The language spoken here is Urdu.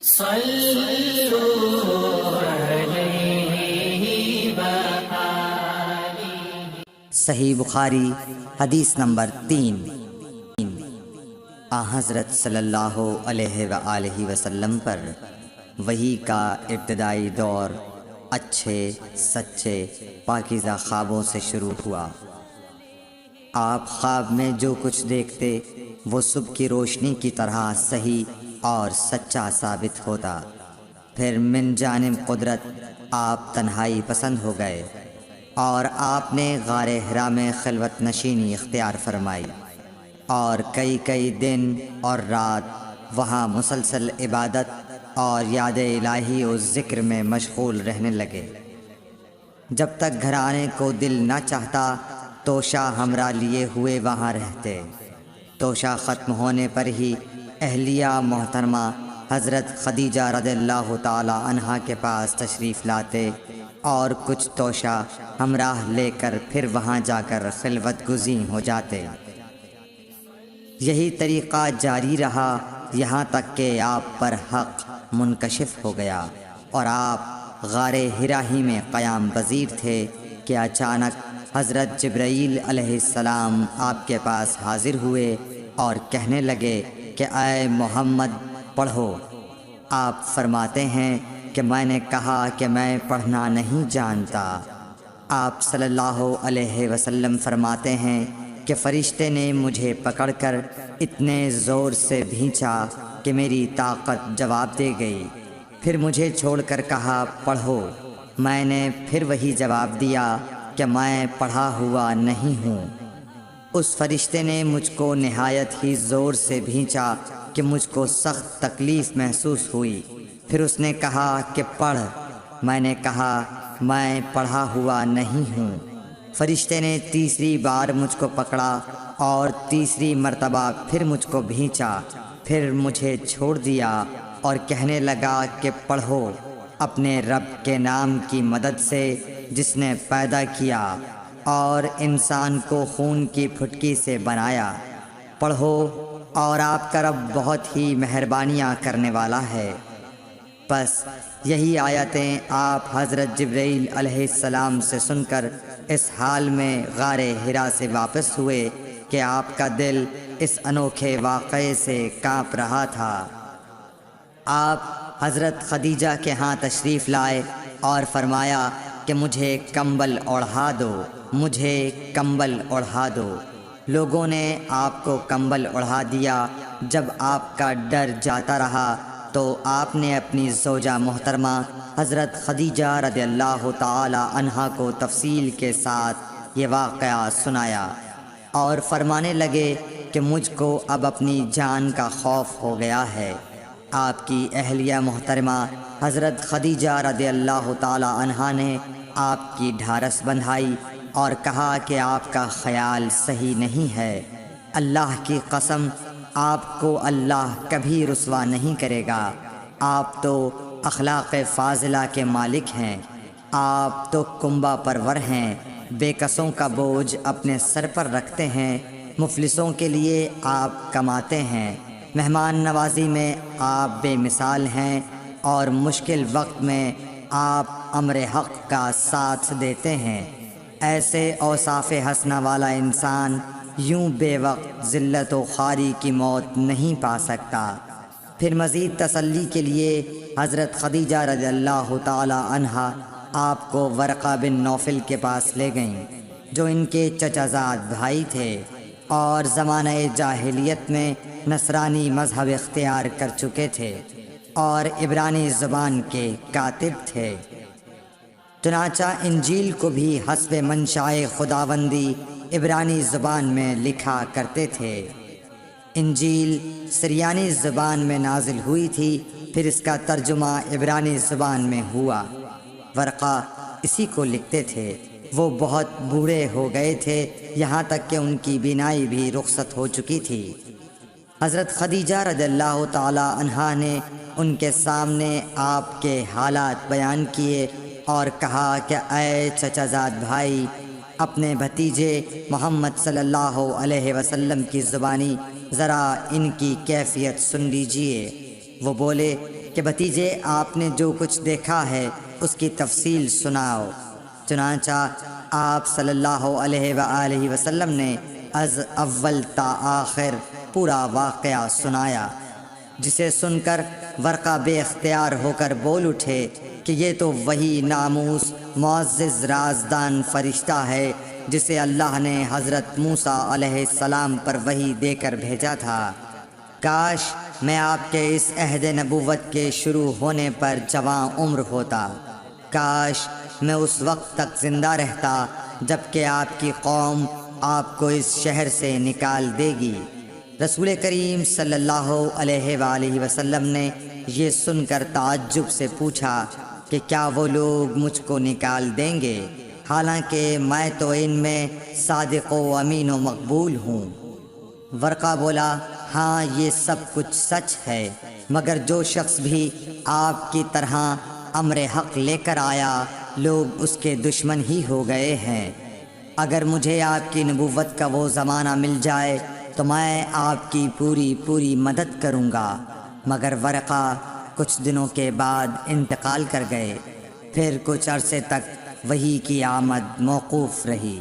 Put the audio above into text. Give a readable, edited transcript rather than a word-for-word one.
صحیح بخاری حدیث نمبر 3۔ حضرت صلی اللہ علیہ وآلہ وسلم پر وحی کا ابتدائی دور اچھے سچے پاکیزہ خوابوں سے شروع ہوا۔ آپ خواب میں جو کچھ دیکھتے وہ صبح کی روشنی کی طرح صحیح اور سچا ثابت ہوتا۔ پھر من جانب قدرت آپ تنہائی پسند ہو گئے اور آپ نے غار حرا میں خلوت نشینی اختیار فرمائی اور کئی دن اور رات وہاں مسلسل عبادت اور یاد الہی و ذکر میں مشغول رہنے لگے۔ جب تک گھر آنے کو دل نہ چاہتا توشہ ہمراہ لیے ہوئے وہاں رہتے۔ توشہ ختم ہونے پر ہی اہلیہ محترمہ حضرت خدیجہ رضی اللہ تعالی عنہا کے پاس تشریف لاتے اور کچھ توشہ ہمراہ لے کر پھر وہاں جا کر خلوت گزین ہو جاتے۔ یہی طریقہ جاری رہا یہاں تک کہ آپ پر حق منکشف ہو گیا اور آپ غار حرا ہی میں قیام پذیر تھے کہ اچانک حضرت جبرائیل علیہ السلام آپ کے پاس حاضر ہوئے اور کہنے لگے کہ اے محمد پڑھو۔ آپ فرماتے ہیں کہ میں نے کہا کہ میں پڑھنا نہیں جانتا۔ آپ صلی اللہ علیہ وسلم فرماتے ہیں کہ فرشتے نے مجھے پکڑ کر اتنے زور سے بھینچا کہ میری طاقت جواب دے گئی۔ پھر مجھے چھوڑ کر کہا پڑھو۔ میں نے پھر وہی جواب دیا کہ میں پڑھا ہوا نہیں ہوں۔ اس فرشتے نے مجھ کو نہایت ہی زور سے بھینچا کہ مجھ کو سخت تکلیف محسوس ہوئی۔ پھر اس نے کہا کہ پڑھ۔ میں نے کہا میں پڑھا ہوا نہیں ہوں۔ فرشتے نے تیسری بار مجھ کو پکڑا اور تیسری مرتبہ پھر مجھ کو بھینچا، پھر مجھے چھوڑ دیا اور کہنے لگا کہ پڑھو اپنے رب کے نام کی مدد سے جس نے پیدا کیا اور انسان کو خون کی پھٹکی سے بنایا۔ پڑھو اور آپ کا رب بہت ہی مہربانیاں کرنے والا ہے۔ بس یہی آیتیں آپ حضرت جبرائیل علیہ السلام سے سن کر اس حال میں غار حرا سے واپس ہوئے کہ آپ کا دل اس انوکھے واقعے سے کانپ رہا تھا۔ آپ حضرت خدیجہ کے ہاں تشریف لائے اور فرمایا کہ مجھے کمبل اوڑھا دو، مجھے کمبل اوڑھا دو۔ لوگوں نے آپ کو کمبل اوڑھا دیا۔ جب آپ کا ڈر جاتا رہا تو آپ نے اپنی زوجہ محترمہ حضرت خدیجہ رضی اللہ تعالی عنہا کو تفصیل کے ساتھ یہ واقعہ سنایا اور فرمانے لگے کہ مجھ کو اب اپنی جان کا خوف ہو گیا ہے۔ آپ کی اہلیہ محترمہ حضرت خدیجہ رضی اللہ تعالی عنہا نے آپ کی ڈھارس بندھائی اور کہا کہ آپ کا خیال صحیح نہیں ہے۔ اللہ کی قسم آپ کو اللہ کبھی رسوا نہیں کرے گا۔ آپ تو اخلاق فاضلہ کے مالک ہیں، آپ تو کنبہ پرور ہیں، بے کسوں کا بوجھ اپنے سر پر رکھتے ہیں، مفلسوں کے لیے آپ کماتے ہیں، مہمان نوازی میں آپ بے مثال ہیں اور مشکل وقت میں آپ امر حق کا ساتھ دیتے ہیں۔ ایسے اوصاف حسنہ والا انسان یوں بے وقت ذلت و خواری کی موت نہیں پا سکتا۔ پھر مزید تسلی کے لیے حضرت خدیجہ رضی اللہ تعالی عنہا آپ کو ورقہ بن نوفل کے پاس لے گئیں جو ان کے چچا زاد بھائی تھے اور زمانہ جاہلیت میں نصرانی مذہب اختیار کر چکے تھے اور عبرانی زبان کے کاتب تھے۔ چنانچہ انجیل کو بھی حسب منشائے خداوندی عبرانی زبان میں لکھا کرتے تھے۔ انجیل سریانی زبان میں نازل ہوئی تھی، پھر اس کا ترجمہ عبرانی زبان میں ہوا۔ ورقہ اسی کو لکھتے تھے۔ وہ بہت بوڑھے ہو گئے تھے، یہاں تک کہ ان کی بینائی بھی رخصت ہو چکی تھی۔ حضرت خدیجہ رضی اللہ تعالی عنہا نے ان کے سامنے آپ کے حالات بیان کیے اور کہا کہ اے چچا زاد بھائی، اپنے بھتیجے محمد صلی اللہ علیہ وسلم کی زبانی ذرا ان کی کیفیت سن لیجئے۔ وہ بولے کہ بھتیجے آپ نے جو کچھ دیکھا ہے اس کی تفصیل سناؤ۔ چنانچہ آپ صلی اللہ علیہ وآلہ وسلم نے از اول تا آخر پورا واقعہ سنایا، جسے سن کر ورقہ بے اختیار ہو کر بول اٹھے کہ یہ تو وہی ناموس معزز رازدان فرشتہ ہے جسے اللہ نے حضرت موسیٰ علیہ السلام پر وحی دے کر بھیجا تھا۔ کاش میں آپ کے اس عہد نبوت کے شروع ہونے پر جواں عمر ہوتا، کاش میں اس وقت تک زندہ رہتا جب کہ آپ کی قوم آپ کو اس شہر سے نکال دے گی۔ رسول کریم صلی اللہ علیہ وآلہ وسلم نے یہ سن کر تعجب سے پوچھا کہ کیا وہ لوگ مجھ کو نکال دیں گے، حالانکہ میں تو ان میں صادق و امین و مقبول ہوں۔ ورقہ بولا، ہاں یہ سب کچھ سچ ہے، مگر جو شخص بھی آپ کی طرح امر حق لے کر آیا لوگ اس کے دشمن ہی ہو گئے ہیں۔ اگر مجھے آپ کی نبوت کا وہ زمانہ مل جائے تو میں آپ کی پوری مدد کروں گا، مگر ورقہ کچھ دنوں کے بعد انتقال کر گئے، پھر کچھ عرصے تک وحی کی آمد موقوف رہی۔